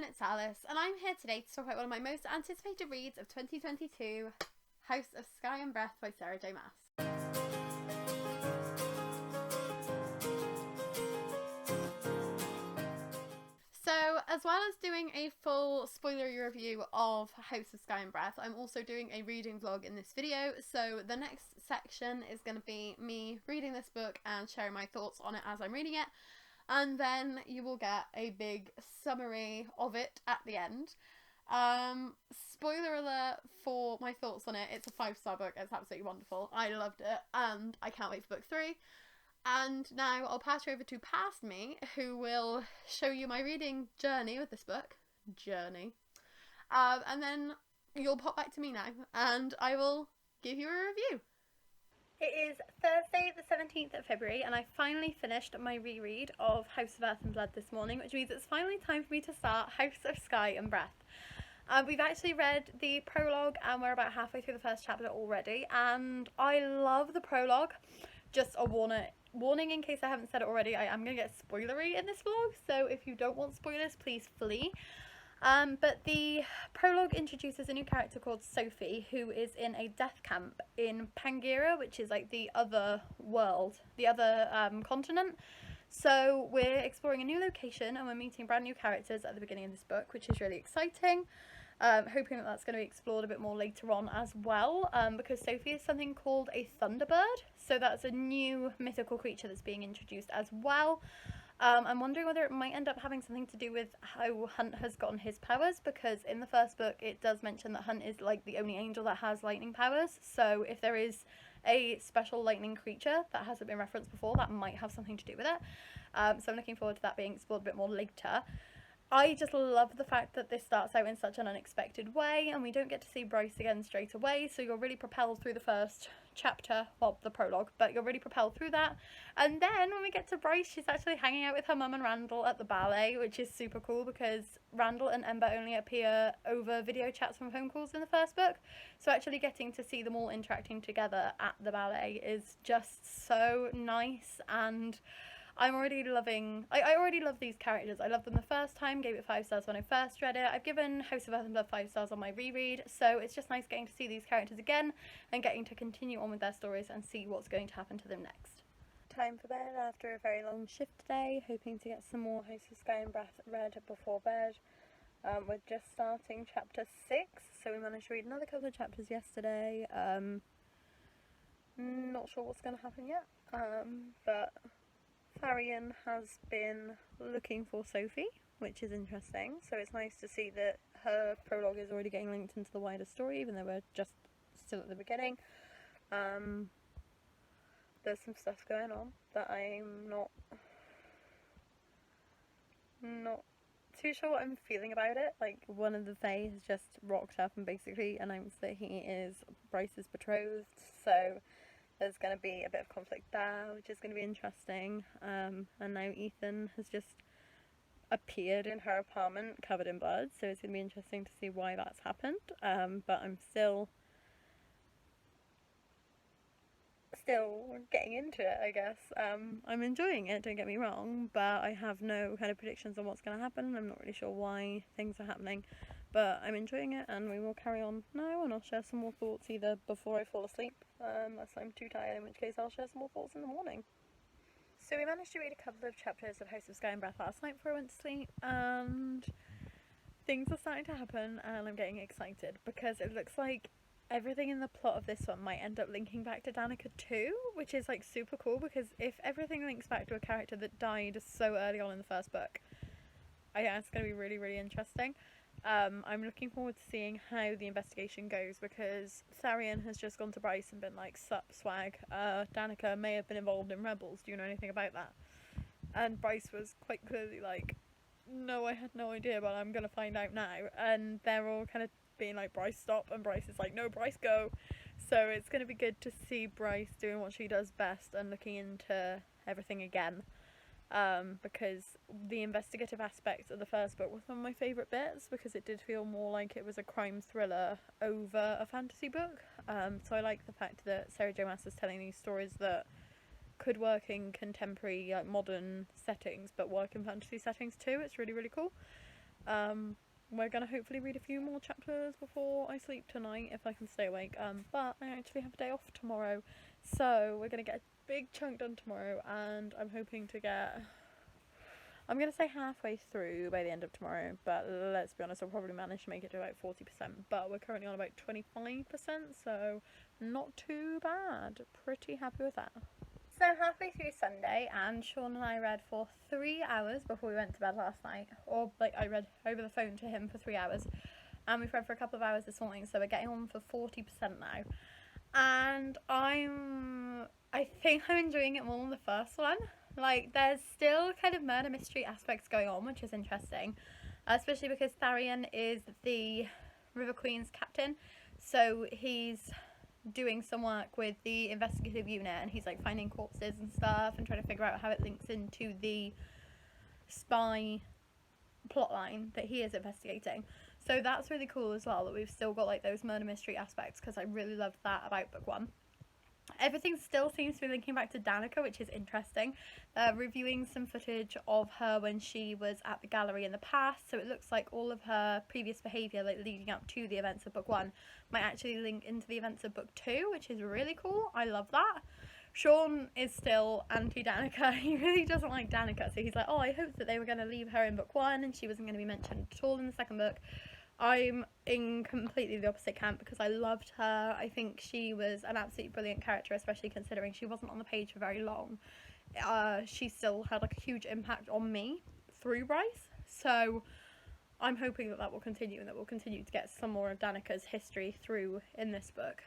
it's Alyce, and I'm here today to talk about one of my most anticipated reads of 2022, House of Sky and Breath by Sarah J. Maas. So, as well as doing a full spoilery review of House of Sky and Breath, I'm also doing a reading vlog in this video, so the next section is going to be me reading this book and sharing my thoughts on it as I'm reading it. And then you will get a big summary of it at the end. Spoiler alert for my thoughts on it. It's a 5-star book. It's absolutely wonderful. I loved it and I can't wait for book 3. And now I'll pass you over to Past Me, who will show you my reading journey with this book. And then you'll pop back to me now and I will give you a review. It is Thursday the 17th of February and I finally finished my reread of House of Earth and Blood this morning, which means it's finally time for me to start House of Sky and Breath. We've actually read the prologue and we're about halfway through the first chapter already, and I love the prologue. Just a warning in case I haven't said it already, I am going to get spoilery in this vlog, so if you don't want spoilers, please flee. But the prologue introduces a new character called Sophie, who is in a death camp in Pangaea, which is like the other world, the other continent. So we're exploring a new location and we're meeting brand new characters at the beginning of this book, which is really exciting. Hoping that that's going to be explored a bit more later on as well, because Sophie is something called a Thunderbird, so that's a new mythical creature that's being introduced as well. I'm wondering whether it might end up having something to do with how Hunt has gotten his powers, because in the first book it does mention that Hunt is like the only angel that has lightning powers, so if there is a special lightning creature that hasn't been referenced before, that might have something to do with it. So I'm looking forward to that being explored a bit more later. I just love the fact that this starts out in such an unexpected way and we don't get to see Bryce again straight away, so you're really propelled through the first chapter, well, the prologue, but you're really propelled through that. And then when we get to Bryce, she's actually hanging out with her mum and Randall at the ballet, which is super cool because Randall and Ember only appear over video chats from phone calls in the first book, so actually getting to see them all interacting together at the ballet is just so nice. And I'm already loving, I already love these characters. I loved them the first time, gave it 5 stars when I first read it. I've given House of Earth and Blood 5 stars on my reread, so it's just nice getting to see these characters again and getting to continue on with their stories and see what's going to happen to them next. Time for bed after a very long shift today, hoping to get some more House of Sky and Breath read before bed. We're just starting chapter 6, so we managed to read another couple of chapters yesterday. Not sure what's going to happen yet, but Tharian has been looking for Sophie, which is interesting, so it's nice to see that her prologue is already getting linked into the wider story, even though we're just still at the beginning. There's some stuff going on that I'm not too sure what I'm feeling about it. Like, one of the Fae has just rocked up and basically announced that he is Bryce's betrothed, so there's going to be a bit of conflict there, which is going to be interesting. And now Ethan has just appeared in her apartment covered in blood, so it's going to be interesting to see why that's happened. But I'm still getting into it, I guess. I'm enjoying it, don't get me wrong, but I have no kind of predictions on what's going to happen. I'm not really sure why things are happening, but I'm enjoying it and we will carry on now, and I'll share some more thoughts either before I fall asleep, unless I'm too tired, in which case I'll share some more thoughts in the morning. So we managed to read a couple of chapters of House of Sky and Breath last night before I went to sleep, and things are starting to happen and I'm getting excited because it looks like everything in the plot of this one might end up linking back to Danica too, which is like super cool, because if everything links back to a character that died so early on in the first book, I think it's going to be really, really interesting. I'm looking forward to seeing how the investigation goes, because Tharian has just gone to Bryce and been like, sup swag, Danica may have been involved in rebels, do you know anything about that? And Bryce was quite clearly like, no, I had no idea, but I'm going to find out now. And they're all kind of being like, Bryce stop, and Bryce is like, no, Bryce go. So it's going to be good to see Bryce doing what she does best and looking into everything again, because the investigative aspect of the first book was one of my favourite bits, because it did feel more like it was a crime thriller over a fantasy book. So I like the fact that Sarah J. Maas is telling these stories that could work in contemporary, like modern settings, but work in fantasy settings too. It's really, really cool. We're gonna hopefully read a few more chapters before I sleep tonight, if I can stay awake. But I actually have a day off tomorrow, so we're gonna get a big chunk done tomorrow, and I'm hoping to get, I'm gonna say halfway through by the end of tomorrow, but let's be honest, I'll probably manage to make it to about 40%, but we're currently on about 25%, so not too bad. Pretty happy with that. So halfway through Sunday, and Sean and I read for 3 hours before we went to bed last night. Or, like, I read over the phone to him for 3 hours. And we've read for a couple of hours this morning, so we're getting on for 40% now. And I think I'm enjoying it more than the first one. Like, there's still kind of murder mystery aspects going on, which is interesting. Especially because Tharian is the River Queen's captain. So he's doing some work with the investigative unit, and he's like finding corpses and stuff and trying to figure out how it links into the spy plotline that he is investigating. So that's really cool as well, that we've still got like those murder mystery aspects, because I really loved that about book one. Everything still seems to be linking back to Danica, which is interesting. Reviewing some footage of her when she was at the gallery in the past, so it looks like all of her previous behaviour, like leading up to the events of book one, might actually link into the events of book two, which is really cool. I love that. Sean is still anti-Danica. He really doesn't like Danica, so he's like, oh, I hoped that they were going to leave her in book one and she wasn't going to be mentioned at all in the second book. I'm in completely the opposite camp, because I loved her. I think she was an absolutely brilliant character, especially considering she wasn't on the page for very long. She still had like a huge impact on me through Bryce, so I'm hoping that that will continue, and that we'll continue to get some more of Danica's history through in this book.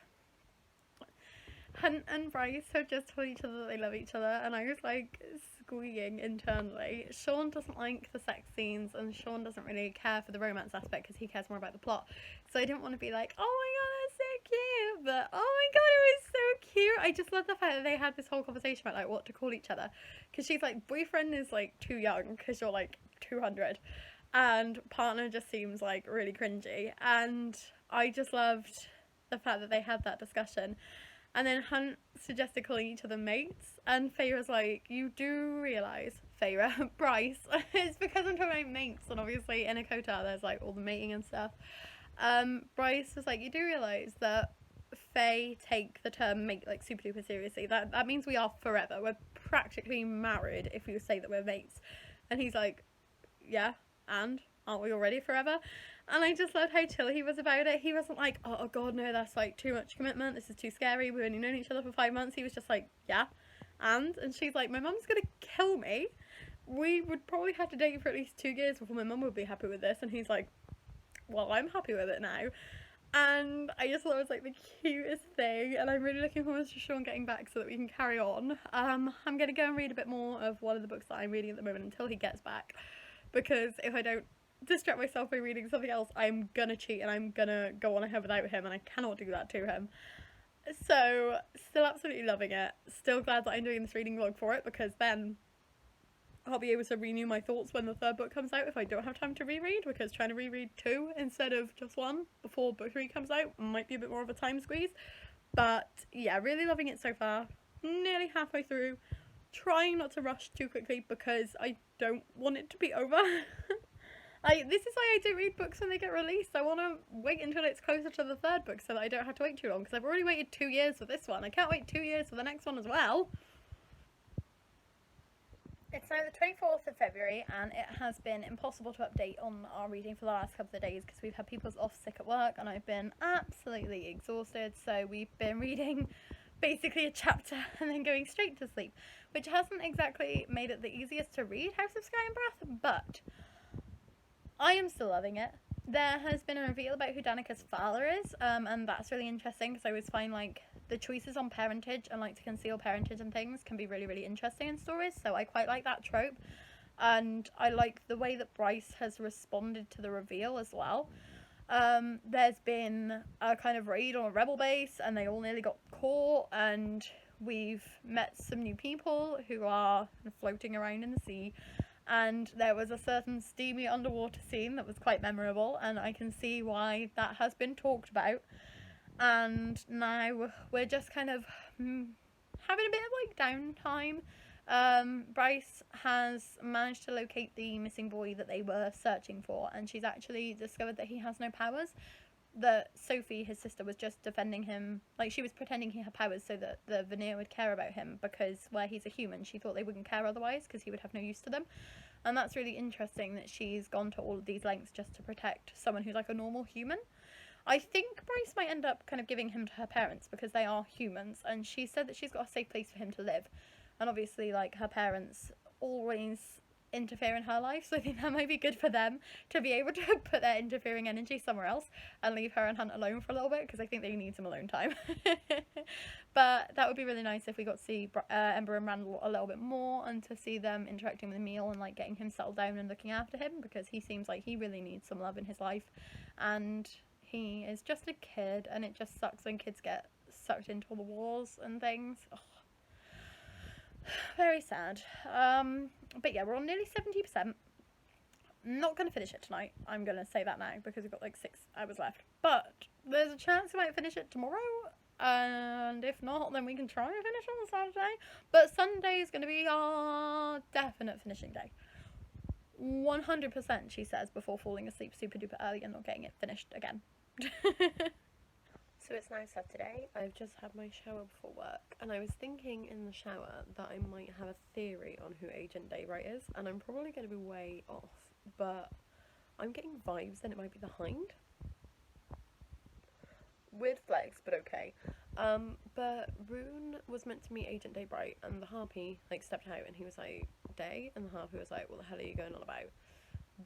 Hunt and Bryce have just told each other that they love each other, and I was like squeaking internally. Sean doesn't like the sex scenes, and Sean doesn't really care for the romance aspect because he cares more about the plot. So I didn't want to be like, oh my god, that's so cute, but oh my god, it was so cute. I just love the fact that they had this whole conversation about like what to call each other, because she's like, boyfriend is like too young because you're like 200, and partner just seems like really cringy. And I just loved the fact that they had that discussion. And then Hunt suggested calling each other mates, and Feyre's like, you do realise, Feyre, Bryce, it's because I'm talking about mates, and obviously in Akota there's like all the mating and stuff. Bryce was like, you do realise that Fae take the term mate like super duper seriously. That means we are forever. We're practically married if you say that we're mates. And he's like, yeah, and aren't we already forever? And I just loved how chill he was about it. He wasn't like, oh god, no, that's like too much commitment, this is too scary, we've only known each other for 5 months. He was just like, yeah, and she's like, my mum's gonna kill me. We would probably have to date for at least 2 years before my mum would be happy with this. And he's like, well, I'm happy with it now. And I just thought it was like the cutest thing, and I'm really looking forward to Sean getting back so that we can carry on. I'm gonna go and read a bit more of one of the books that I'm reading at the moment until he gets back, because if I don't distract myself by reading something else, I'm gonna cheat and I'm gonna go on ahead without him, and I cannot do that to him. So still absolutely loving it. Still glad that I'm doing this reading vlog for it, because then I'll be able to renew my thoughts when the third book comes out if I don't have time to reread, because trying to reread 2 instead of just 1 before book 3 comes out might be a bit more of a time squeeze. But yeah, really loving it so far. Nearly halfway through. Trying not to rush too quickly because I don't want it to be over. This is why I don't read books when they get released. I want to wait until it's closer to the third book so that I don't have to wait too long, because I've already waited 2 years for this one. I can't wait 2 years for the next one as well. It's now the 24th of February, and it has been impossible to update on our reading for the last couple of days because we've had people off sick at work and I've been absolutely exhausted. So we've been reading basically a chapter and then going straight to sleep, which hasn't exactly made it the easiest to read House of Sky and Breath, but I am still loving it. There has been a reveal about who Danica's father is, and that's really interesting, because I always find like the choices on parentage and like to conceal parentage and things can be really, really interesting in stories, so I quite like that trope. And I like the way that Bryce has responded to the reveal as well. There's been a kind of raid on a rebel base and they all nearly got caught, and we've met some new people who are floating around in the sea. And there was a certain steamy underwater scene that was quite memorable, and I can see why that has been talked about. And now we're just kind of having a bit of like downtime. Bryce has managed to locate the missing boy that they were searching for, and she's actually discovered that he has no powers. That Sophie, his sister, was just defending him, like she was pretending he had powers so that the Veneer would care about him, because where he's a human, she thought they wouldn't care otherwise because he would have no use to them. And that's really interesting that she's gone to all of these lengths just to protect someone who's like a normal human. I think Bryce might end up kind of giving him to her parents because they are humans, and she said that she's got a safe place for him to live. And obviously, like, her parents always interfere in her life, so I think that might be good for them to be able to put their interfering energy somewhere else and leave her and Hunt alone for a little bit, because I think they need some alone time. But that would be really nice if we got to see Ember and Randall a little bit more, and to see them interacting with Emil and like getting him settled down and looking after him, because he seems like he really needs some love in his life, and he is just a kid, and it just sucks when kids get sucked into all the wars and things. Ugh. Very sad. But yeah, we're on nearly 70%. Not going to finish it tonight. I'm going to say that now because we've got like 6 hours left. But there's a chance we might finish it tomorrow. And if not, then we can try and finish on Saturday. But Sunday is going to be our definite finishing day. 100%, she says, before falling asleep super duper early and not getting it finished again. So it's now Saturday. I've just had my shower before work, and I was thinking in the shower that I might have a theory on who Agent Daywright is, and I'm probably going to be way off, but I'm getting vibes that it might be the Hind. Weird flex, but okay. But Rune was meant to meet Agent Daywright, and the Harpy like stepped out, and he was like, Day, and the Harpy was like, what the hell are you going on about?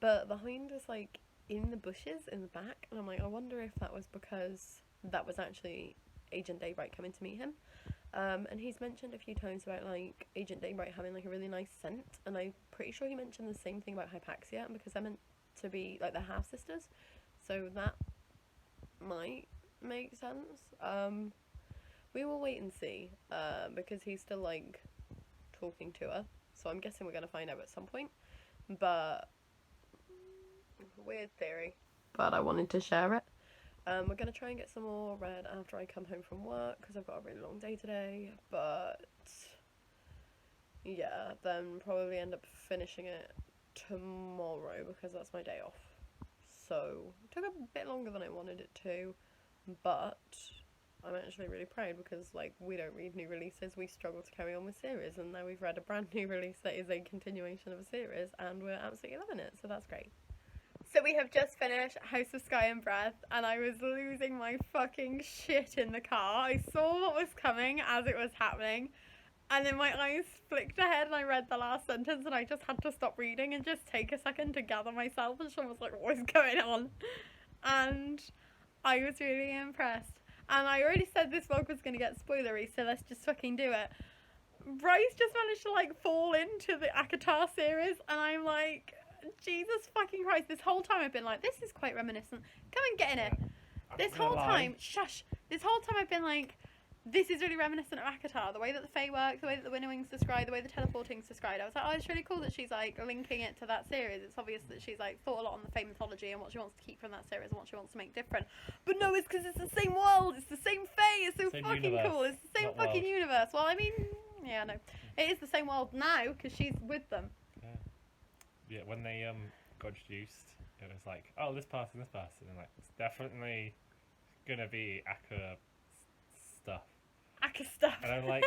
But the Hind was like in the bushes in the back, and I'm like, I wonder if that was because that was actually Agent Daywright coming to meet him. And he's mentioned a few times about like Agent Daywright having like a really nice scent, and I'm pretty sure he mentioned the same thing about Hypaxia, and because they're meant to be like the half sisters, so that might make sense. We will wait and see, because he's still like talking to her, so I'm guessing we're gonna find out at some point. But weird theory, but I wanted to share it. We're going to try and get some more read after I come home from work, because I've got a really long day today, but yeah, then probably end up finishing it tomorrow, because that's my day off. So, it took a bit longer than I wanted it to, but I'm actually really proud, because like, we don't read new releases, we struggle to carry on with series, and now we've read a brand new release that is a continuation of a series, and we're absolutely loving it, so that's great. So we have just finished House of Sky and Breath, and I was losing my fucking shit in the car. I saw what was coming as it was happening, and then my eyes flicked ahead and I read the last sentence, and I just had to stop reading and just take a second to gather myself, and Sean was like, what is going on? And I was really impressed. And I already said this vlog was going to get spoilery, so let's just fucking do it. Bryce just managed to like fall into the ACOTAR series, and I'm like, Jesus fucking Christ, this whole time I've been like, this is quite reminiscent. Come and get in it. This whole time, shush. This whole time I've been like, this is really reminiscent of ACOTAR. The way that the Fae work, the way that the Winnowing's described, the way the teleporting's described. I was like, oh, it's really cool that she's like linking it to that series. It's obvious that she's like thought a lot on the Fae mythology and what she wants to keep from that series and what she wants to make different. But no, it's because it's the same world. It's the same Fae. It's so same fucking universe. Cool. It's the same not fucking world. Universe. Well, I mean, yeah, no. It is the same world now because she's with them. Yeah, when they got introduced, it was like, oh, this person, and like, it's definitely gonna be Akka stuff. Akka stuff. And I'm like,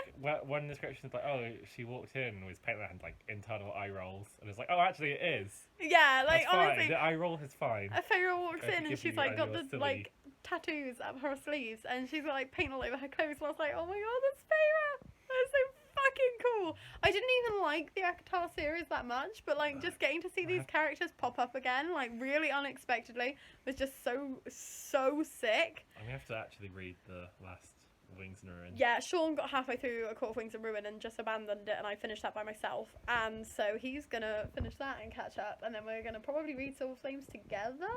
one description is like, oh, she walked in with paint and like internal eye rolls, and it's like, oh, actually, it is. Yeah, like that's honestly, fine. The eye roll is fine. A Pharaoh walks in and she's like got the like tattoos up her sleeves, and she's got like paint all over her clothes. And I was like, oh my god, that's Pharaoh. That's so fucking cool. I didn't even like the ACOTAR series that much, but like just getting to see these characters pop up again, like really unexpectedly, was just so sick. I'm gonna have to actually read the last Wings and Ruin. Yeah, Sean got halfway through A Court of Wings and Ruin and just abandoned it, and I finished that by myself, and so he's gonna finish that and catch up, and then we're gonna probably read Silver Flames together.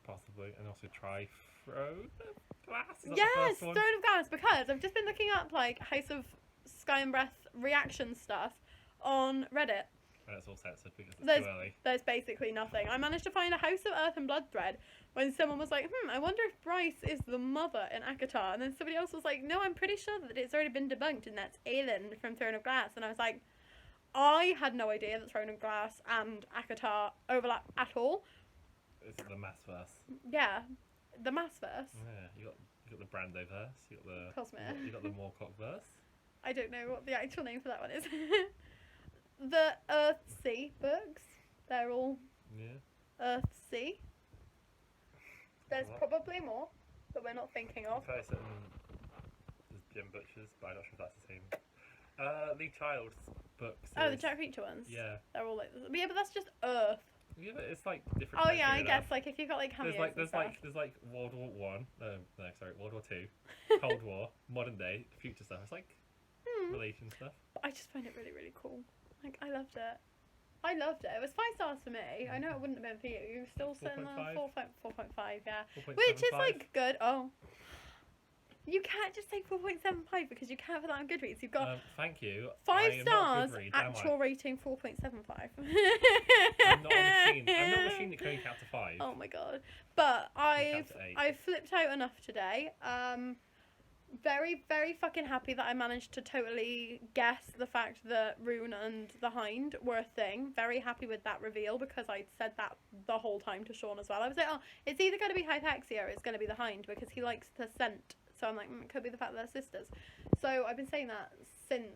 Possibly, and also try Throne of Glass. Yes, Throne of Glass, because I've just been looking up like House of Sky and Breath reaction stuff on Reddit, And it's all censored because it's There's, too early. there's basically nothing. I managed to find a House of Earth and Blood thread when someone was like, I wonder if Bryce is the mother in ACOTAR. And then somebody else was like, no, I'm pretty sure that it's already been debunked and that's Aelin from Throne of Glass. And I was like, I had no idea that Throne of Glass and ACOTAR overlap at all. It's the Maas verse. Yeah, the Maas verse. Yeah, you got the Brando verse. You got the Cosmere. You got the Moorcock verse. I don't know what the actual name for that one is. The Earthsea books. They're all Earthsea. There's probably more that we're not thinking of. There's Jim Butcher's, but I'm not sure if that's the same. Lee Child's books. Oh, the Jack Reacher ones. Yeah. They're all like, yeah, but that's just Earth. Yeah, but it's like different. Oh yeah, I guess like if you've got like cameos. There's like World War One. No, sorry, World War Two, Cold War, modern day, future stuff. It's like relation stuff. But I just find it really, really cool. Like I loved it. I loved it. It was 5 stars for me. I know it wouldn't have been for you. You were still sitting on 4.5, yeah. 4.75. Which is like good. Oh. You can't just say 4.75 because you can't put that on Goodreads. You've got thank you. 5 stars, actual rating 4.75. I'm not a machine. I'm not a machine that can only count to 5. Oh my god. But I've flipped out enough today. Very, very fucking happy that I managed to totally guess the fact that Rune and the Hind were a thing. Very happy with that reveal because I'd said that the whole time to Sean as well. I was like, oh, it's either going to be Hypaxia or it's going to be the Hind because he likes the scent. So I'm like, it could be the fact that they're sisters. So I've been saying that since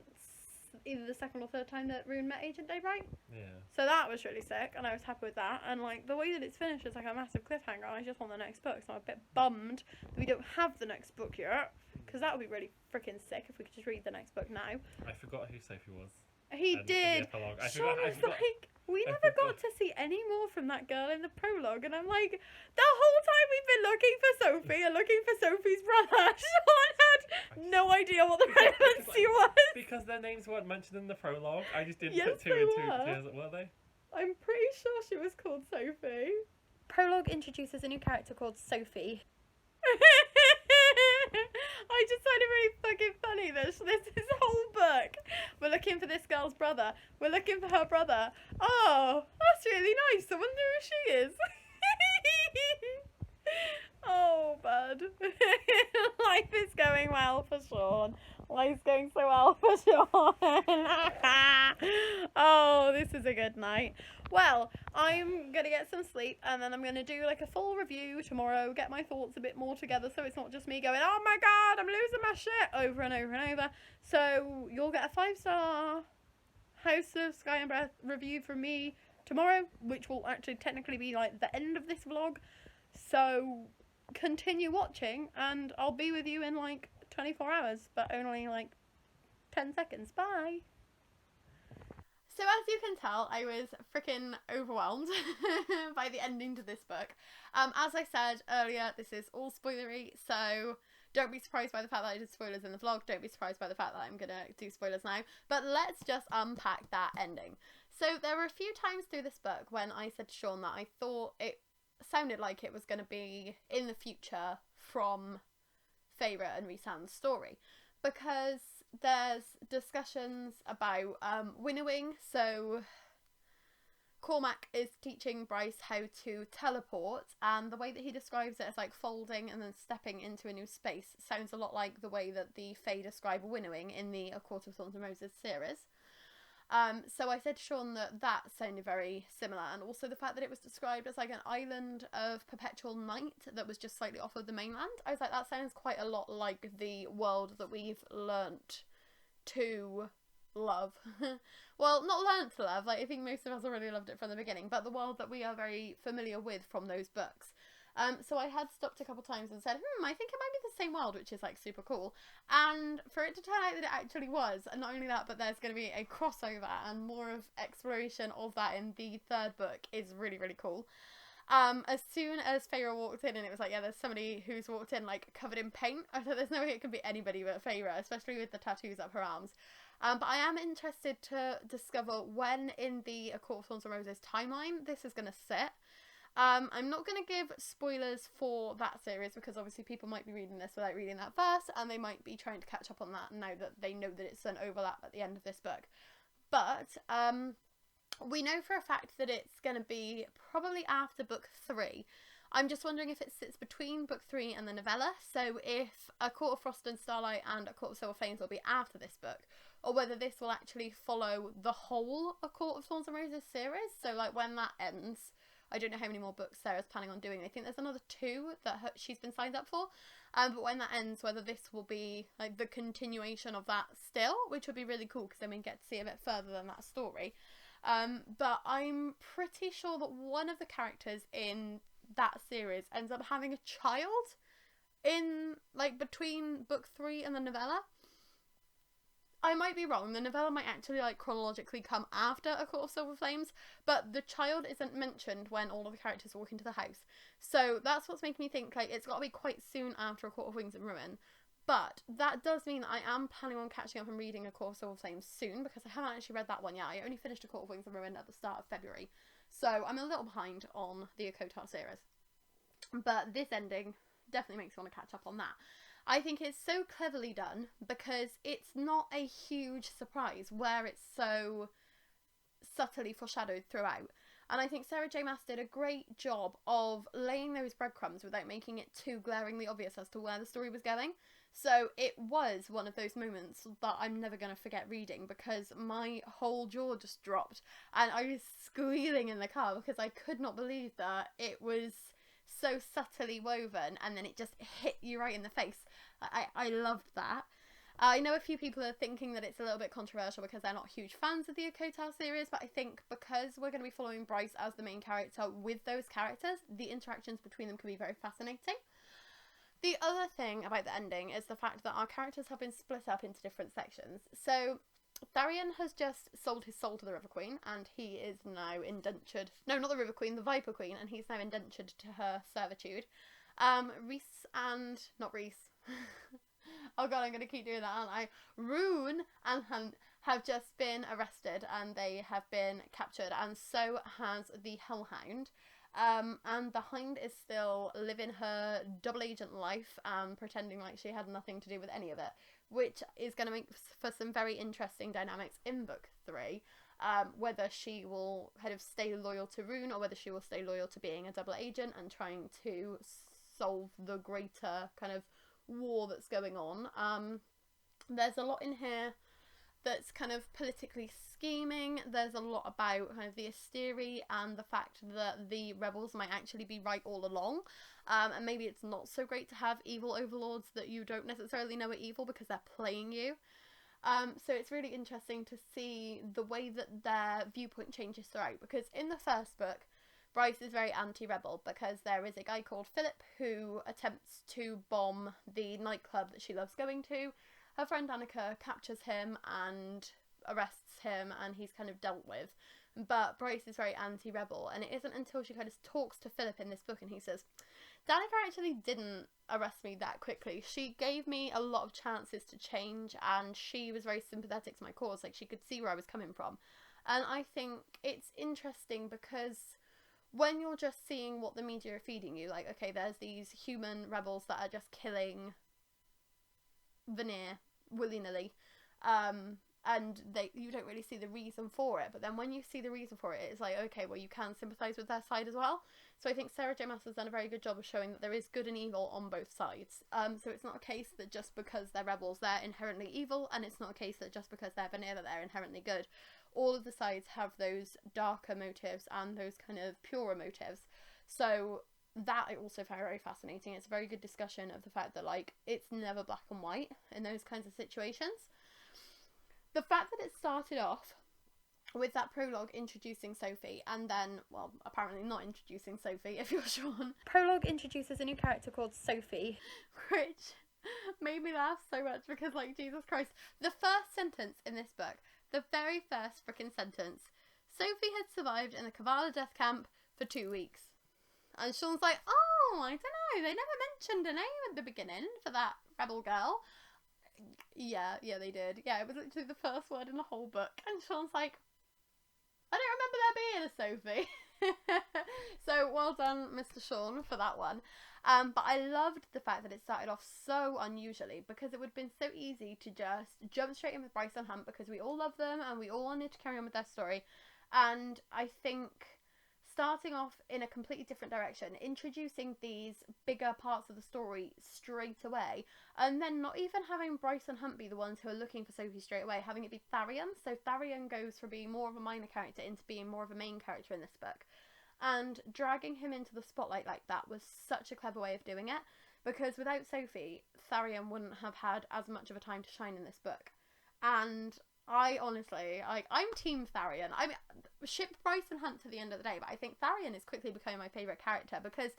either the second or third time that Rune met Agent Day, right? Yeah. So that was really sick, and I was happy with that. And like the way that it's finished is like a massive cliffhanger. And I just want the next book, so I'm a bit bummed that we don't have the next book yet, because that would be really freaking sick if we could just read the next book now. I forgot who Sophie was. He did. Sean was like, we never got to see any more from that girl in the prologue, and I'm like, the whole time we've been looking for Sophie and looking for Sophie's brother, Sean had no idea what the relevancy was. Because their names weren't mentioned in the prologue. I just didn't Yes, put two and two together, were they? I'm pretty sure she was called Sophie. Prologue introduces a new character called Sophie. I just find it really fucking funny that this whole book, we're looking for this girl's brother. We're looking for her brother. Oh, that's really nice. I wonder who she is. Oh, bud. Life is going well for Sean. Life's going so well for Sean. Oh, this is a good night. Well, I'm going to get some sleep and then I'm going to do like a full review tomorrow, get my thoughts a bit more together so it's not just me going, oh my god, I'm losing my shit over and over and over. So you'll get a 5-star House of Sky and Breath review from me tomorrow, which will actually technically be like the end of this vlog. So continue watching and I'll be with you in like 24 hours, but only like 10 seconds. Bye. So as you can tell, I was freaking overwhelmed by the ending to this book. As I said earlier, this is all spoilery, so don't be surprised by the fact that I did spoilers in the vlog. Don't be surprised by the fact that I'm going to do spoilers now. But let's just unpack that ending. So there were a few times through this book when I said to Sean that I thought it sounded like it was going to be in the future from Feyre and Rhysand's story. Because there's discussions about winnowing, so Cormac is teaching Bryce how to teleport, and the way that he describes it as like folding and then stepping into a new space sounds a lot like the way that the Fae describe winnowing in the A Court of Thorns and Roses series. So I said to Sean that sounded very similar, and also the fact that it was described as like an island of perpetual night that was just slightly off of the mainland. I was like, that sounds quite a lot like the world that we've learnt to love. Well, not learnt to love, like I think most of us already loved it from the beginning, but the world that we are very familiar with from those books. So I had stopped a couple times and said, I think it might be the same world, which is like super cool. And for it to turn out that it actually was, and not only that, but there's going to be a crossover and more of exploration of that in the third book is really, really cool. As soon as Feyre walked in and it was like, yeah, there's somebody who's walked in like covered in paint, I thought there's no way it could be anybody but Feyre, especially with the tattoos up her arms. But I am interested to discover when in the A Court of Thorns and Roses timeline this is going to sit. I'm not going to give spoilers for that series because obviously people might be reading this without reading that first, and they might be trying to catch up on that now that they know that it's an overlap at the end of this book. But We know for a fact that it's going to be probably after book 3. I'm just wondering if it sits between book 3 and the novella, so if A Court of Frost and Starlight and A Court of Silver Flames will be after this book, or whether this will actually follow the whole A Court of Thorns and Roses series, so like when that ends. I don't know how many more books Sarah's planning on doing. I think there's another 2 that she's been signed up for, but when that ends, whether this will be like the continuation of that still, which would be really cool because then we get to see a bit further than that story. But I'm pretty sure that one of the characters in that series ends up having a child in like between book 3 and the novella. I might be wrong. The novella might actually like chronologically come after A Court of Silver Flames, but the child isn't mentioned when all of the characters walk into the house. So that's what's making me think like it's got to be quite soon after A Court of Wings and Ruin. But that does mean that I am planning on catching up and reading A Court of Silver Flames soon, because I haven't actually read that one yet. I only finished A Court of Wings and Ruin at the start of February. So I'm a little behind on the ACOTAR series. But this ending definitely makes me want to catch up on that. I think it's so cleverly done because it's not a huge surprise where it's so subtly foreshadowed throughout. And I think Sarah J Maas did a great job of laying those breadcrumbs without making it too glaringly obvious as to where the story was going. So it was one of those moments that I'm never going to forget reading, because my whole jaw just dropped and I was squealing in the car because I could not believe that it was so subtly woven and then it just hit you right in the face. I loved that. I know a few people are thinking that it's a little bit controversial because they're not huge fans of the ACOTAR series, but I think because we're going to be following Bryce as the main character with those characters, the interactions between them can be very fascinating. The other thing about the ending is the fact that our characters have been split up into different sections. So Tharian has just sold his soul to the River Queen, and he is now indentured. No, not the River Queen, the Viper Queen, and he's now indentured to her servitude. Rhys and... not Rhys. Oh god, I'm going to keep doing that, aren't I? Rune and Hunt have just been arrested, and they have been captured, and so has the Hellhound. And the Hind is still living her double agent life, pretending like she had nothing to do with any of it, which is going to make for some very interesting dynamics in book 3. Whether she will kind of stay loyal to Rune, or whether she will stay loyal to being a double agent and trying to solve the greater kind of war that's going on. There's a lot in here that's kind of politically scheming. There's a lot about kind of the Asteri and the fact that the rebels might actually be right all along, and maybe it's not so great to have evil overlords that you don't necessarily know are evil because they're playing you. So it's really interesting to see the way that their viewpoint changes throughout, because in the first book Bryce is very anti-rebel because there is a guy called Philip who attempts to bomb the nightclub that she loves going to. Her friend Annika captures him and arrests him, and he's kind of dealt with. But Bryce is very anti-rebel, and it isn't until she kind of talks to Philip in this book and he says, Danica actually didn't arrest me that quickly. She gave me a lot of chances to change, and she was very sympathetic to my cause. Like, she could see where I was coming from. And I think it's interesting because when you're just seeing what the media are feeding you, like, okay, there's these human rebels that are just killing Vanir willy-nilly, and you don't really see the reason for it, but then when you see the reason for it, it's like, okay, well, you can sympathise with their side as well. So I think Sarah J Maas has done a very good job of showing that there is good and evil on both sides. So it's not a case that just because they're rebels they're inherently evil, and it's not a case that just because they're Vanir that they're inherently good. All of the sides have those darker motives and those kind of purer motives. So that I also find very fascinating. It's a very good discussion of the fact that, like, it's never black and white in those kinds of situations. The fact that it started off with that prologue introducing Sophie, and then, well, apparently not introducing Sophie, if you're Sean. Prologue introduces a new character called Sophie, which made me laugh so much because, like, Jesus Christ. The first sentence in this book, the very first freaking sentence, Sophie had survived in the Kavala death camp for 2 weeks. And Sean's like, oh, I don't know, they never mentioned a name at the beginning for that rebel girl. Yeah, they did. Yeah, it was literally the first word in the whole book. And Sean's like, I don't remember there being a Sophie. So well done, Mr. Sean, for that one. But I loved the fact that it started off so unusually, because it would have been so easy to just jump straight in with Bryce and Hunt because we all love them and we all wanted to carry on with their story. And I think starting off in a completely different direction, introducing these bigger parts of the story straight away, and then not even having Bryce and Hunt be the ones who are looking for Sophie straight away, having it be Tharion. So Tharion goes from being more of a minor character into being more of a main character in this book. And dragging him into the spotlight like that was such a clever way of doing it, because without Sophie, Tharion wouldn't have had as much of a time to shine in this book. And I honestly, I'm Team Tharion. I mean, ship Bryce and Hunt to the end of the day, but I think Tharion is quickly becoming my favourite character, because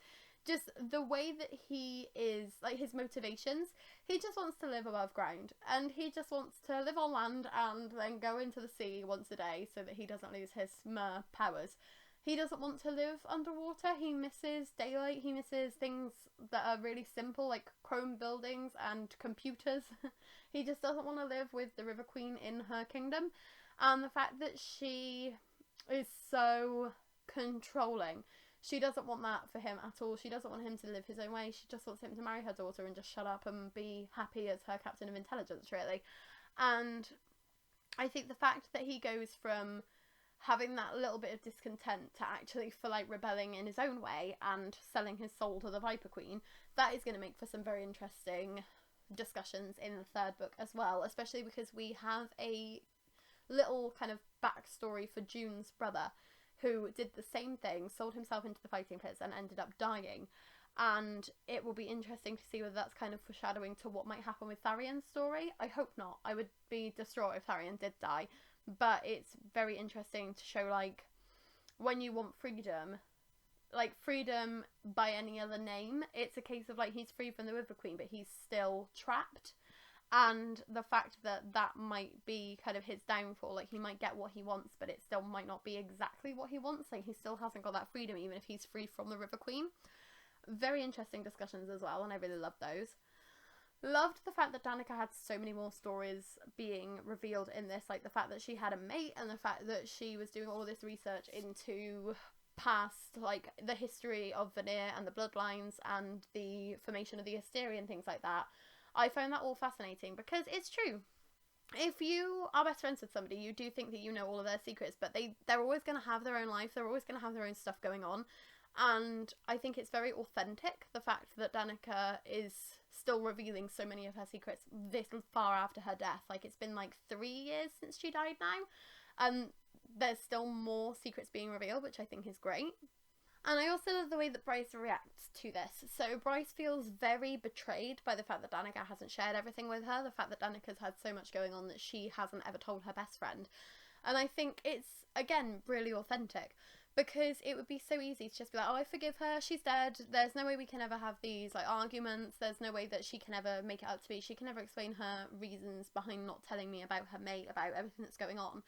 just the way that he is, like, his motivations, he just wants to live above ground, and he just wants to live on land and then go into the sea once a day so that he doesn't lose his mer powers. He doesn't want to live underwater. He misses daylight. He misses things that are really simple, like chrome buildings and computers. He just doesn't want to live with the River Queen in her kingdom. And the fact that she is so controlling, she doesn't want that for him at all. She doesn't want him to live his own way. She just wants him to marry her daughter and just shut up and be happy as her captain of intelligence, really. And I think the fact that he goes from having that little bit of discontent to actually for like rebelling in his own way and selling his soul to the Viper Queen, that is going to make for some very interesting discussions in the third book as well, especially because we have a little kind of backstory for June's brother, who did the same thing, sold himself into the fighting pits and ended up dying. And it will be interesting to see whether that's kind of foreshadowing to what might happen with Tharion's story. I hope not. I would be distraught if Tharion did die. But it's very interesting to show, like, when you want freedom, like, freedom by any other name, it's a case of, like, he's free from the River Queen, but he's still trapped. And the fact that that might be kind of his downfall, like, he might get what he wants, but it still might not be exactly what he wants. Like, he still hasn't got that freedom, even if he's free from the River Queen. Very interesting discussions as well, and I really love those. Loved the fact that Danica had so many more stories being revealed in this, like the fact that she had a mate and the fact that she was doing all this research into past, like, the history of Vanir and the bloodlines and the formation of the Asteri and things like that. I found that all fascinating, because it's true. If you are best friends with somebody, you do think that you know all of their secrets, but they're always going to have their own life, they're always going to have their own stuff going on. And I think it's very authentic, the fact that Danica is still revealing so many of her secrets this far after her death. Like, it's been like 3 years since she died now, and there's still more secrets being revealed, which I think is great. And I also love the way that Bryce reacts to this. So Bryce feels very betrayed by the fact that Danica hasn't shared everything with her, the fact that Danica's had so much going on that she hasn't ever told her best friend. And I think it's, again, really authentic. Because it would be so easy to just be like, oh, I forgive her, she's dead, there's no way we can ever have these, like, arguments, there's no way that she can ever make it up to me, she can never explain her reasons behind not telling me about her mate, about everything that's going on.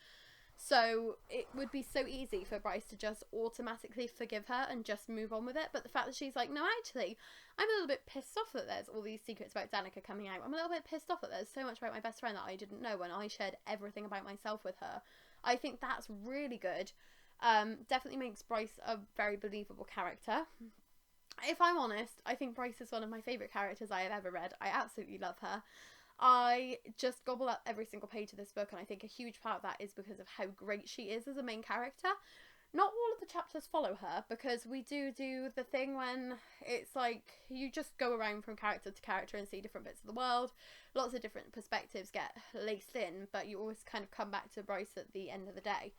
So it would be so easy for Bryce to just automatically forgive her and just move on with it, but the fact that she's like, no, actually, I'm a little bit pissed off that there's all these secrets about Danica coming out, I'm a little bit pissed off that there's so much about my best friend that I didn't know when I shared everything about myself with her. I think that's really good. Definitely makes Bryce a very believable character. If I'm honest, I think Bryce is one of my favourite characters I have ever read. I absolutely love her. I just gobble up every single page of this book, and I think a huge part of that is because of how great she is as a main character. Not all of the chapters follow her, because we do the thing when it's like you just go around from character to character and see different bits of the world. Lots of different perspectives get laced in, but you always kind of come back to Bryce at the end of the day.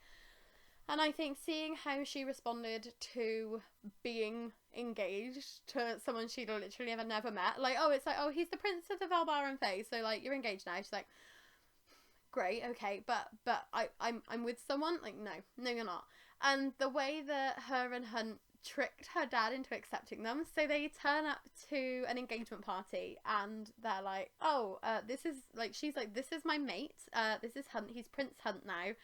And I think seeing how she responded to being engaged to someone she'd literally never met, like, oh, it's like, oh, he's the prince of the Valbaran Fae, so, like, you're engaged now. She's like, great, okay, but I'm with someone? Like, no, you're not. And the way that her and Hunt tricked her dad into accepting them, so they turn up to an engagement party, and they're like, oh, this is, like, she's like, this is my mate, this is Hunt, he's Prince Hunt now.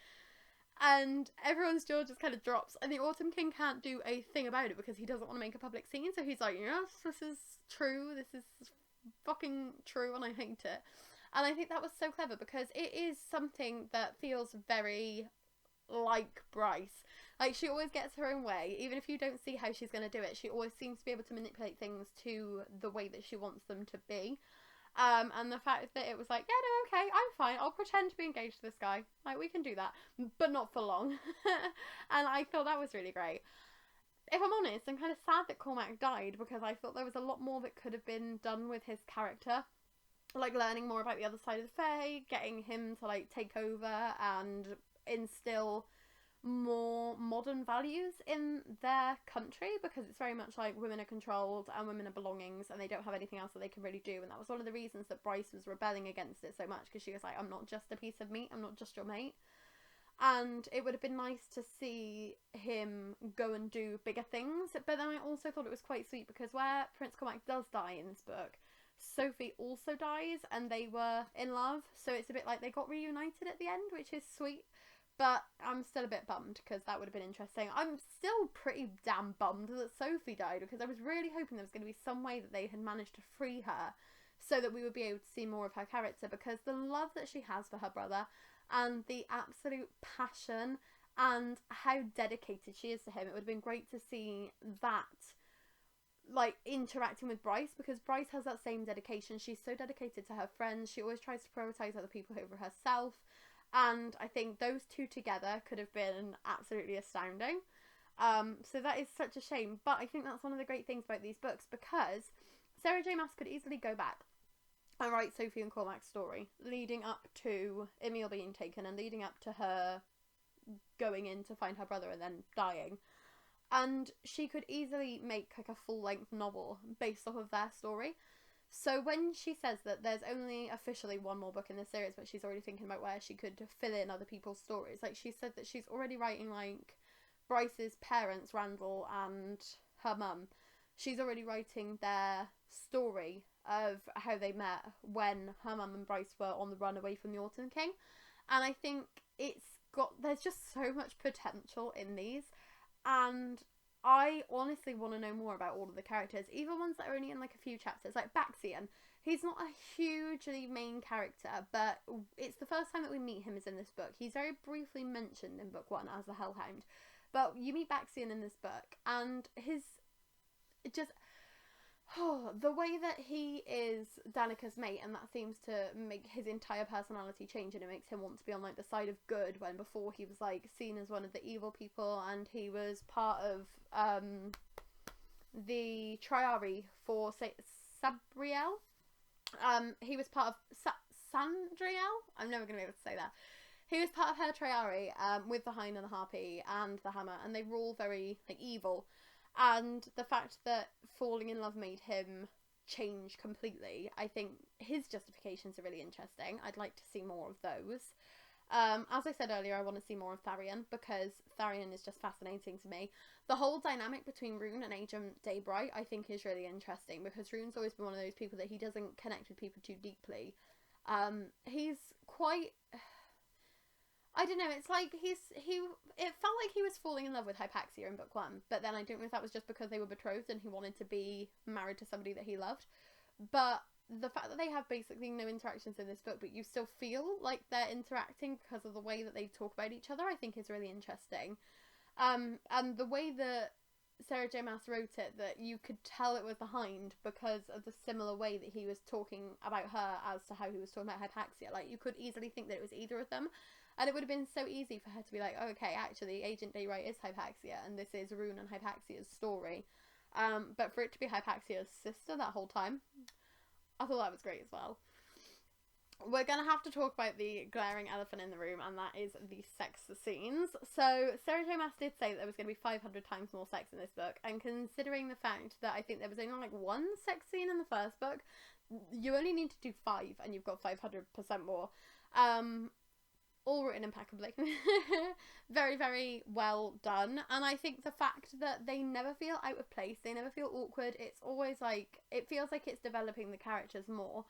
And everyone's jaw just kind of drops, and the Autumn King can't do a thing about it because he doesn't want to make a public scene, so he's like, yes, this is true, this is fucking true, and I hate it. And I think that was so clever, because it is something that feels very like Bryce. Like, she always gets her own way, even if you don't see how she's going to do it, she always seems to be able to manipulate things to the way that she wants them to be. And the fact that it was like, yeah, no, okay, I'm fine. I'll pretend to be engaged to this guy. Like, we can do that, but not for long. And I thought that was really great. If I'm honest, I'm kind of sad that Cormac died, because I thought there was a lot more that could have been done with his character. Like, learning more about the other side of the Fae, getting him to, like, take over and instill more modern values in their country, because it's very much like women are controlled and women are belongings and they don't have anything else that they can really do. And that was one of the reasons that Bryce was rebelling against it so much, because she was like, I'm not just a piece of meat, I'm not just your mate. And it would have been nice to see him go and do bigger things. But then I also thought it was quite sweet, because where Prince Cormac does die in this book, Sophie also dies and they were in love. So it's a bit like they got reunited at the end, which is sweet. But I'm still a bit bummed, because that would have been interesting. I'm still pretty damn bummed that Sophie died, because I was really hoping there was going to be some way that they had managed to free her so that we would be able to see more of her character, because the love that she has for her brother and the absolute passion and how dedicated she is to him, it would have been great to see that, like, interacting with Bryce, because Bryce has that same dedication. She's so dedicated to her friends. She always tries to prioritize other people over herself. And I think those two together could have been absolutely astounding. So that is such a shame. But I think that's one of the great things about these books, because Sarah J Maas could easily go back and write Sophie and Cormac's story, leading up to Emil being taken and leading up to her going in to find her brother and then dying. And she could easily make like a full-length novel based off of their story. So when she says that there's only officially one more book in this series, but she's already thinking about where she could fill in other people's stories, like, she said that she's already writing, like, Bryce's parents, Randall and her mum. She's already writing their story of how they met when her mum and Bryce were on the run away from the Autumn King. And I think there's just so much potential in these. And I honestly want to know more about all of the characters, even ones that are only in like a few chapters, like Baxian. He's not a hugely main character, but it's the first time that we meet him is in this book. He's very briefly mentioned in book 1 as the Hellhound, but you meet Baxian in this book, and the way that he is Danica's mate, and that seems to make his entire personality change, and it makes him want to be on like the side of good, when before he was like seen as one of the evil people, and he was part of the Triari for Sabriel. He was part of Sandriel. I'm never going to be able to say that. He was part of her Triari with the Hind and the Harpy and the Hammer, and they were all very like evil. And the fact that falling in love made him change completely, I think his justifications are really interesting. I'd like to see more of those. As I said earlier, I want to see more of Tharion, because Tharion is just fascinating to me. The whole dynamic between Rune and Agent Daybright, I think, is really interesting, because Rune's always been one of those people that he doesn't connect with people too deeply. He's quite... I don't know, it's like it felt like he was falling in love with Hypaxia in book 1, but then I don't know if that was just because they were betrothed and he wanted to be married to somebody that he loved. But the fact that they have basically no interactions in this book, but you still feel like they're interacting because of the way that they talk about each other, I think is really interesting. And the way that Sarah J Maas wrote it, that you could tell it was the Hind because of the similar way that he was talking about her as to how he was talking about Hypaxia. Like, you could easily think that it was either of them. And it would have been so easy for her to be like, oh, okay, actually, Agent Daybright is Hypaxia, and this is Rune and Hypaxia's story. But for it to be Hypaxia's sister that whole time, I thought that was great as well. We're going to have to talk about the glaring elephant in the room, and that is the sex scenes. So, Sarah J Maas did say that there was going to be 500 times more sex in this book, and considering the fact that I think there was only like one sex scene in the first book, you only need to do 5, and you've got 500% more. All written impeccably. Very, very well done. And I think the fact that they never feel out of place, they never feel awkward, it's always like, it feels like it's developing the characters more.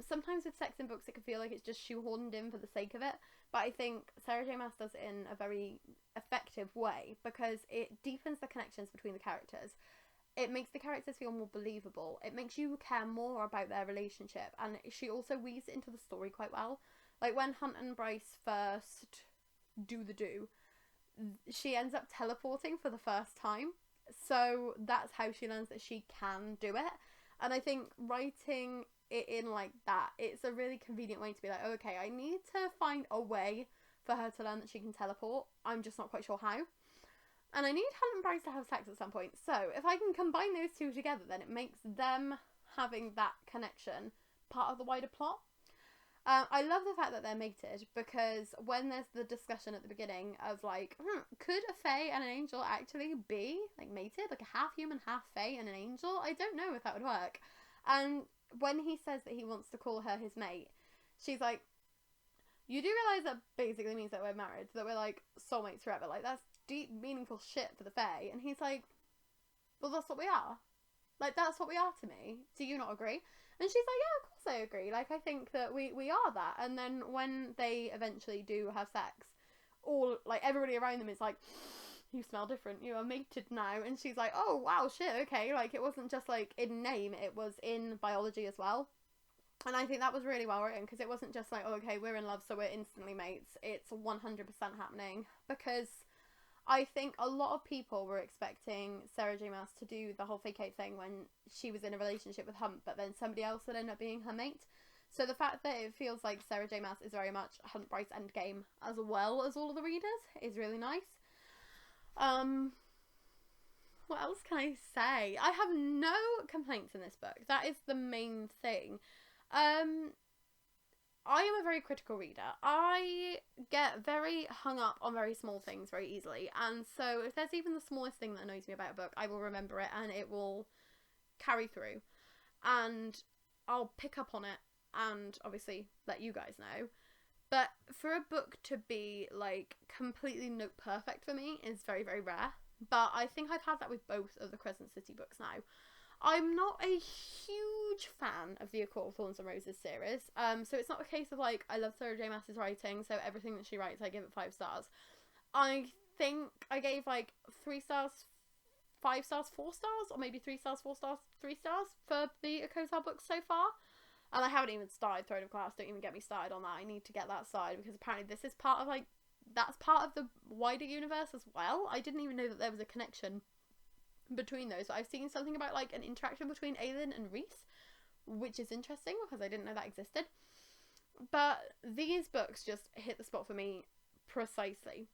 Sometimes with sex in books it can feel like it's just shoehorned in for the sake of it, but I think Sarah J Maas does it in a very effective way, because it deepens the connections between the characters. It makes the characters feel more believable. It makes you care more about their relationship, and she also weaves it into the story quite well. Like, when Hunt and Bryce first do, she ends up teleporting for the first time. So that's how she learns that she can do it. And I think writing it in like that. It's a really convenient way to be like, oh, okay, I need to find a way for her to learn that she can teleport. I'm just not quite sure how. And I need Helen and Bryce to have sex at some point. So if I can combine those two together, then it makes them having that connection part of the wider plot. I love the fact that they're mated, because when there's the discussion at the beginning of like, could a fae and an angel actually be like mated, like a half human, half fae and an angel? I don't know if that would work. And when he says that he wants to call her his mate, she's like, you do realise that basically means that we're married, that we're like soulmates forever. Like, that's deep, meaningful shit for the fae. And he's like, well, that's what we are. Like, that's what we are to me. Do you not agree? And she's like, yeah, of course I agree. Like, I think that we are that. And then when they eventually do have sex, all, like, everybody around them is like, you smell different. You are mated now. And she's like, oh, wow, shit, okay. Like, it wasn't just, like, in name. It was in biology as well. And I think that was really well written, because it wasn't just like, oh, okay, we're in love, so we're instantly mates. It's 100% happening, because I think a lot of people were expecting Sarah J. Maas to do the whole vacate thing when she was in a relationship with Hunt, but then somebody else would end up being her mate. So the fact that it feels like Sarah J. Maas is very much Hunt Bryce Endgame, as well as all of the readers, is really nice. What else can I say? I have no complaints in this book. That is the main thing. I am a very critical reader. I get very hung up on very small things very easily, and so if there's even the smallest thing that annoys me about a book, I will remember it and it will carry through, and I'll pick up on it and obviously let you guys know. But for a book to be like completely note perfect for me is very, very rare. But I think I've had that with both of the Crescent City books now. I'm not a huge fan of the A Court of Thorns and Roses series, so it's not a case of like, I love Sarah J. Maas's writing, so everything that she writes I give it 5 stars. I think I gave like 3 stars, 5 stars, 4 stars, or maybe 3 stars, 4 stars, 3 stars for the ACOTAR books so far. And I haven't even started Throne of Glass, don't even get me started on that. I need to get that started, because apparently this is part of like, that's part of the wider universe as well. I didn't even know that there was a connection between those. So I've seen something about like an interaction between Aelin and Rhys, which is interesting because I didn't know that existed. But these books just hit the spot for me precisely.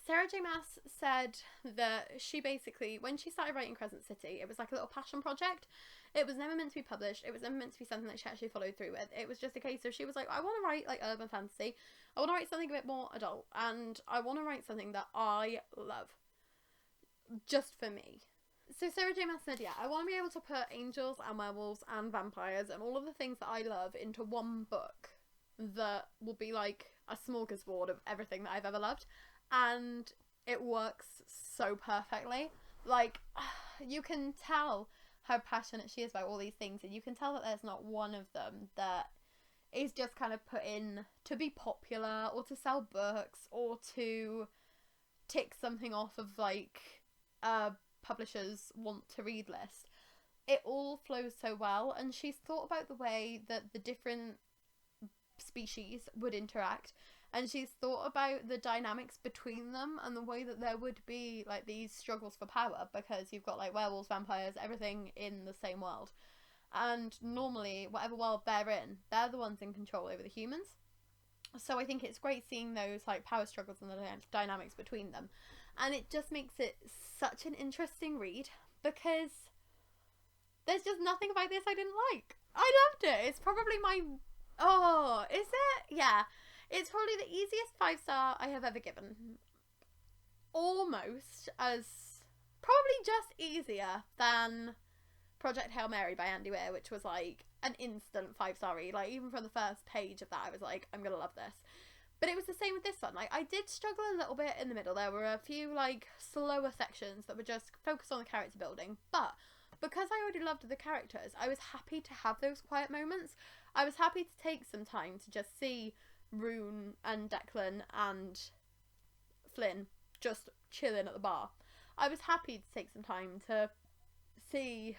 Sarah J. Maas said that she basically, when she started writing Crescent City, it was like a little passion project. It was never meant to be published. It was never meant to be something that she actually followed through with. It was just a case of, she was like, I want to write like urban fantasy. I want to write something a bit more adult, and I want to write something that I love, just for me. So Sarah J. Maas said, yeah, I want to be able to put angels and werewolves and vampires and all of the things that I love into one book that will be like a smorgasbord of everything that I've ever loved. And it works so perfectly. Like, you can tell how passionate she is about all these things, and you can tell that there's not one of them that is just kind of put in to be popular or to sell books or to tick something off of like publishers want to read list. It all flows so well, and she's thought about the way that the different species would interact, and she's thought about the dynamics between them and the way that there would be like these struggles for power, because you've got like werewolves, vampires, everything in the same world, and normally whatever world they're in, they're the ones in control over the humans. So I think it's great seeing those like power struggles and the dynamics between them. And it just makes it such an interesting read, because there's just nothing about this I didn't like. I loved it. It's probably my... Oh, is it? Yeah. It's probably the easiest 5-star I have ever given. Almost as... Probably just easier than Project Hail Mary by Andy Weir, which was like an instant 5-star read. Like, even from the first page of that, I was like, I'm gonna love this. But it was the same with this one. Like, I did struggle a little bit in the middle. There were a few like slower sections that were just focused on the character building, but because I already loved the characters, I was happy to have those quiet moments. I was happy to take some time to just see Rune and Declan and Flynn just chilling at the bar. I was happy to take some time to see...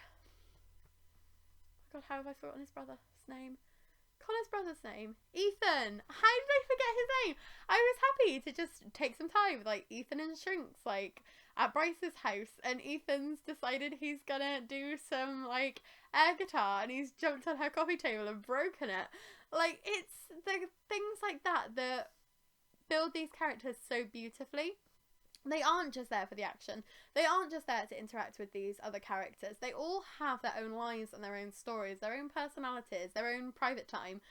Oh God, how have I forgotten his brother's name? Connor's brother's name? Ethan! How did I forget his name? I was happy to just take some time with like Ethan and Shrinks. Like, at Bryce's house, and Ethan's decided he's gonna do some, like, air guitar, and he's jumped on her coffee table and broken it. Like, it's the things like that that build these characters so beautifully. They aren't just there for the action. They aren't just there to interact with these other characters. They all have their own lives and their own stories, their own personalities, their own private time.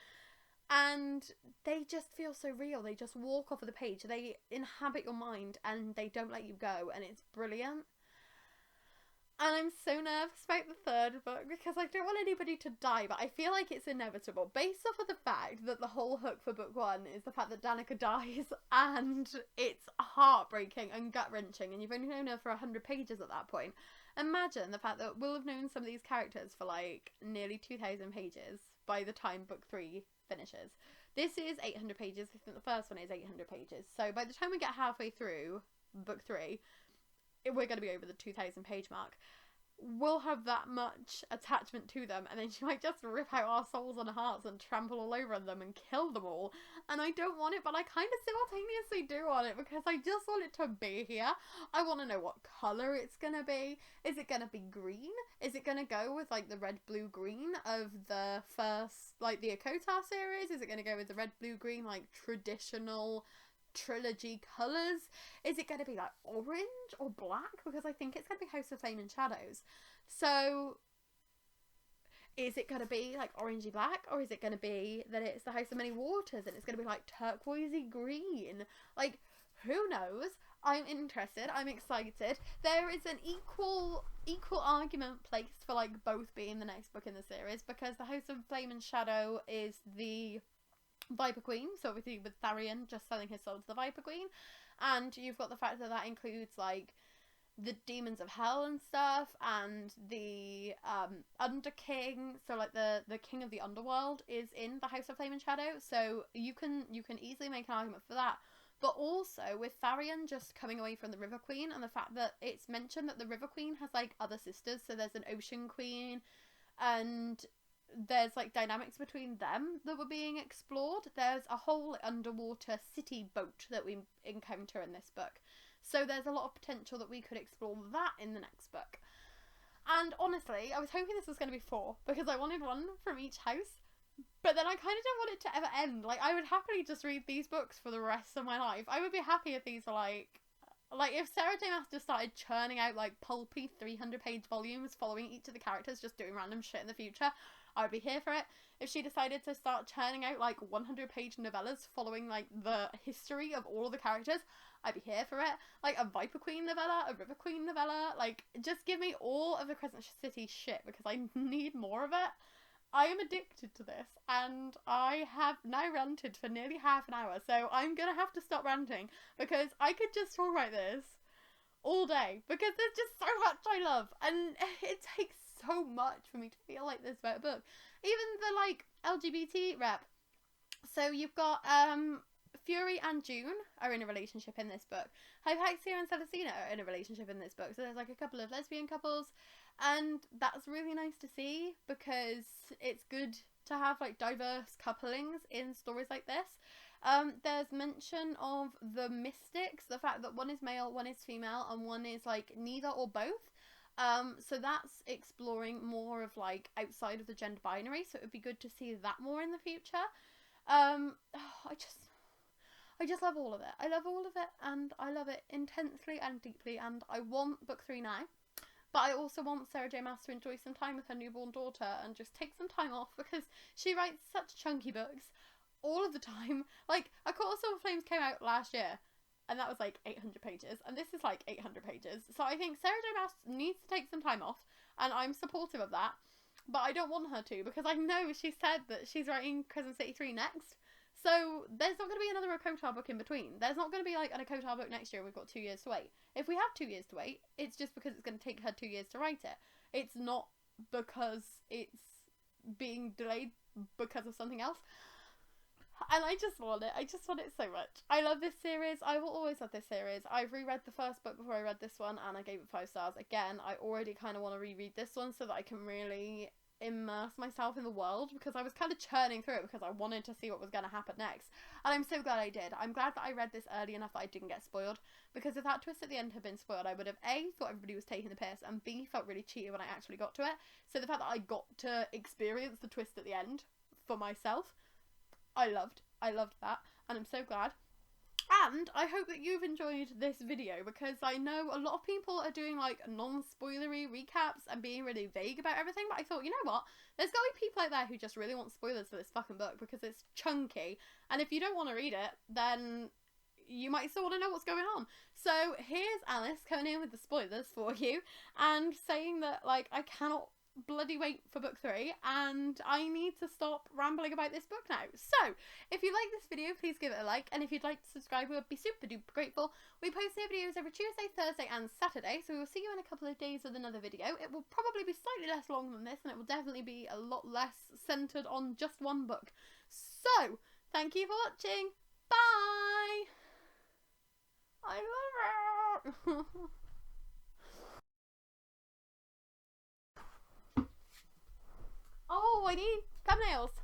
And they just feel so real. They just walk off of the page. They inhabit your mind and they don't let you go. And it's brilliant. And I'm so nervous about the third book because I don't want anybody to die, but I feel like it's inevitable based off of the fact that the whole hook for book one is the fact that Danica dies, and it's heartbreaking and gut-wrenching, and you've only known her for 100 pages at that point. Imagine the fact that we'll have known some of these characters for like nearly 2,000 pages by the time book 3 finishes. This is 800 pages. I think the first one is 800 pages. So by the time we get halfway through book 3, we're going to be over the 2,000 page mark. We'll have that much attachment to them, and then she might just rip out our souls and hearts and trample all over them and kill them all. And I don't want it, but I kind of simultaneously do want it because I just want it to be here. I want to know what colour it's going to be. Is it going to be green? Is it going to go with like the red, blue, green of the first, like the Akotar series? Is it going to go with the red, blue, green, like traditional trilogy colours? Is it going to be like orange or black? Because I think it's going to be House of Flame and Shadows. So is it going to be like orangey black, or is it going to be that it's the House of Many Waters and it's going to be like turquoisey green? Like, who knows? I'm interested. I'm excited. There is an equal argument placed for like both being the next book in the series, because the House of Flame and Shadow is the Viper Queen, so obviously with Tharion just selling his soul to the Viper Queen, and you've got the fact that that includes like the demons of hell and stuff, and the Under King, so like the king of the underworld is in the House of Flame and Shadow, so you can easily make an argument for that. But also with Tharion just coming away from the River Queen, and the fact that it's mentioned that the River Queen has like other sisters, so there's an Ocean Queen, and there's like dynamics between them that were being explored. There's a whole underwater city boat that we encounter in this book, so there's a lot of potential that we could explore that in the next book. And honestly, I was hoping this was going to be 4 because I wanted one from each house, but then I kind of don't want it to ever end. Like, I would happily just read these books for the rest of my life. I would be happy if these were like if Sarah J. Maas just started churning out like pulpy 300-page volumes following each of the characters, just doing random shit in the future, I would be here for it. If she decided to start churning out like 100-page novellas following like the history of all of the characters, I'd be here for it. Like a Viper Queen novella, a River Queen novella, like just give me all of the Crescent City shit because I need more of it. I am addicted to this, and I have now ranted for nearly half an hour, so I'm gonna have to stop ranting because I could just talk about this all day because there's just so much I love, and it takes so much for me to feel like this about a book. Even the like LGBT rep. So you've got Fury and June are in a relationship in this book. Hypaxia and Celestina are in a relationship in this book. So there's like a couple of lesbian couples, and that's really nice to see because it's good to have like diverse couplings in stories like this. There's mention of the mystics, the fact that one is male, one is female, and one is like neither or both. So that's exploring more of like outside of the gender binary, so it would be good to see that more in the future. I just love all of it. I love all of it, and I love it intensely and deeply, and I want book 3 now. But I also want Sarah J. Maas to enjoy some time with her newborn daughter and just take some time off because she writes such chunky books all of the time. Like, A Court of Silver Flames came out last year, and that was like 800 pages, and this is like 800 pages. So I think Sarah J. Maas needs to take some time off, and I'm supportive of that. But I don't want her to because I know she said that she's writing Crescent City 3 next. So there's not going to be another Akotar book in between. There's not going to be like an Akotar book next year and we've got 2 years to wait. If we have 2 years to wait, it's just because it's going to take her 2 years to write it. It's not because it's being delayed because of something else. And I just want it. I just want it so much. I love this series. I will always love this series. I've reread the first book before I read this one and I gave it 5 stars. Again, I already kind of want to reread this one so that I can really immerse myself in the world, because I was kind of churning through it because I wanted to see what was going to happen next. And I'm so glad I did. I'm glad that I read this early enough that I didn't get spoiled, because if that twist at the end had been spoiled, I would have A, thought everybody was taking the piss, and B, felt really cheated when I actually got to it. So the fact that I got to experience the twist at the end for myself, I loved that, and I'm so glad. And I hope that you've enjoyed this video, because I know a lot of people are doing like non-spoilery recaps and being really vague about everything, but I thought, you know what, there's gotta be people out there who just really want spoilers for this fucking book because it's chunky, and if you don't want to read it, then you might still want to know what's going on. So here's Alyce coming in with the spoilers for you and saying that, like, I cannot bloody wait for book 3 and I need to stop rambling about this book now. So if you like this video, please give it a like, and if you'd like to subscribe, we would be super duper grateful. We post new videos every Tuesday, Thursday and Saturday, so we will see you in a couple of days with another video. It will probably be slightly less long than this, and it will definitely be a lot less centered on just one book. So thank you for watching. Bye. I love it. Oh, I need thumbnails.